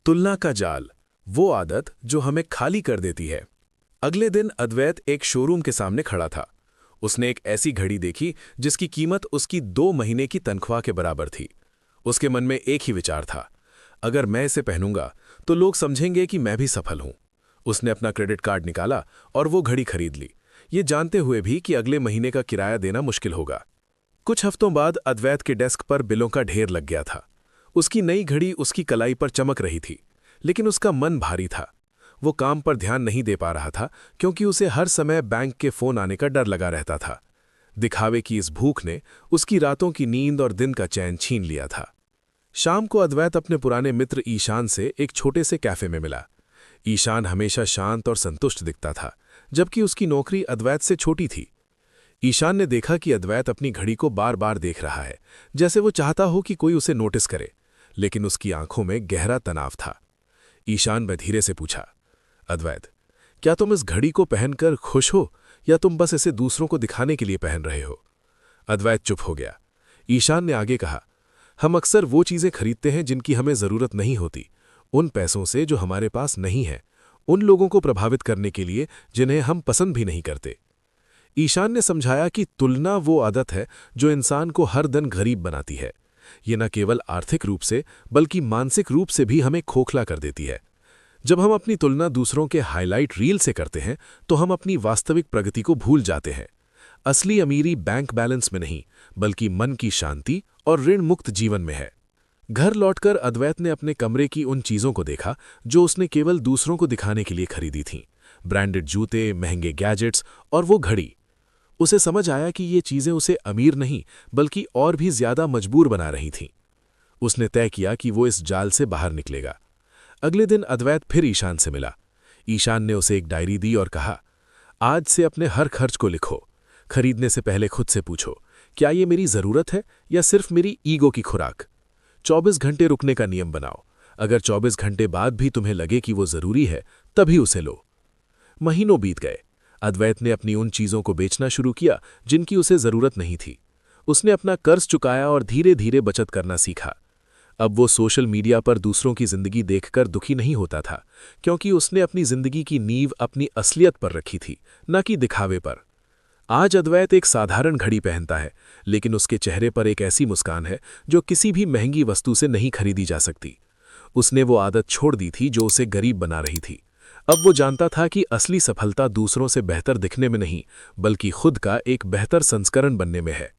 तुलना का जाल, वो आदत जो हमें खाली कर देती है। अगले दिन अद्वैत एक शोरूम के सामने खड़ा था। उसने एक ऐसी घड़ी देखी जिसकी कीमत उसकी 2 महीने की तनख्वाह के बराबर थी। उसके मन में एक ही विचार था, अगर मैं इसे पहनूंगा तो लोग समझेंगे कि मैं भी सफल हूं। उसने अपना क्रेडिट कार्ड निकाला और वो घड़ी खरीद ली, ये जानते हुए भी कि अगले महीने का किराया देना मुश्किल होगा। कुछ हफ्तों बाद अद्वैत के डेस्क पर बिलों का ढेर लग गया था। उसकी नई घड़ी उसकी कलाई पर चमक रही थी, लेकिन उसका मन भारी था। वो काम पर ध्यान नहीं दे पा रहा था क्योंकि उसे हर समय बैंक के फोन आने का डर लगा रहता था। दिखावे की इस भूख ने उसकी रातों की नींद और दिन का चैन छीन लिया था। शाम को अद्वैत अपने पुराने मित्र ईशान से एक छोटे से कैफे में मिला। ईशान हमेशा शांत और संतुष्ट दिखता था, जबकि उसकी नौकरी अद्वैत से छोटी थी। ईशान ने देखा कि अद्वैत अपनी घड़ी को बार बार देख रहा है, जैसे वो चाहता हो कि कोई उसे नोटिस करे, लेकिन उसकी आंखों में गहरा तनाव था। ईशान ने धीरे से पूछा, अद्वैत, क्या तुम इस घड़ी को पहनकर खुश हो या तुम बस इसे दूसरों को दिखाने के लिए पहन रहे हो? अद्वैत चुप हो गया। ईशान ने आगे कहा, हम अक्सर वो चीजें खरीदते हैं जिनकी हमें जरूरत नहीं होती, उन पैसों से जो हमारे पास नहीं है, उन लोगों को प्रभावित करने के लिए जिन्हें हम पसंद भी नहीं करते। ईशान ने समझाया कि तुलना वो आदत है जो इंसान को हर दिन गरीब बनाती है। ये न केवल आर्थिक रूप से बल्कि मानसिक रूप से भी हमें खोखला कर देती है। जब हम अपनी तुलना दूसरों के हाइलाइट रील से करते हैं तो हम अपनी वास्तविक प्रगति को भूल जाते हैं। असली अमीरी बैंक बैलेंस में नहीं, बल्कि मन की शांति और ऋण मुक्त जीवन में है। घर लौटकर अद्वैत ने अपने कमरे की उन चीजों को देखा जो उसने केवल दूसरों को दिखाने के लिए खरीदी थीं। ब्रांडेड जूते, महंगे गैजेट्स और वो घड़ी। उसे समझ आया कि ये चीजें उसे अमीर नहीं बल्कि और भी ज्यादा मजबूर बना रही थीं। उसने तय किया कि वो इस जाल से बाहर निकलेगा। अगले दिन अद्वैत फिर ईशान से मिला। ईशान ने उसे एक डायरी दी और कहा, आज से अपने हर खर्च को लिखो। खरीदने से पहले खुद से पूछो, क्या ये मेरी जरूरत है या सिर्फ मेरी ईगो की खुराक? 24 घंटे रुकने का नियम बनाओ। अगर 24 घंटे बाद भी तुम्हें लगे कि वो जरूरी है, तभी उसे लो। महीनों बीत गए। अद्वैत ने अपनी उन चीजों को बेचना शुरू किया जिनकी उसे जरूरत नहीं थी। उसने अपना कर्ज चुकाया और धीरे धीरे बचत करना सीखा। अब वो सोशल मीडिया पर दूसरों की जिंदगी देखकर दुखी नहीं होता था, क्योंकि उसने अपनी जिंदगी की नींव अपनी असलियत पर रखी थी, न कि दिखावे पर। आज अद्वैत एक साधारण घड़ी पहनता है, लेकिन उसके चेहरे पर एक ऐसी मुस्कान है जो किसी भी महंगी वस्तु से नहीं खरीदी जा सकती। उसने वो आदत छोड़ दी थी जो उसे गरीब बना रही थी। अब वो जानता था कि असली सफलता दूसरों से बेहतर दिखने में नहीं, बल्कि खुद का एक बेहतर संस्करण बनने में है।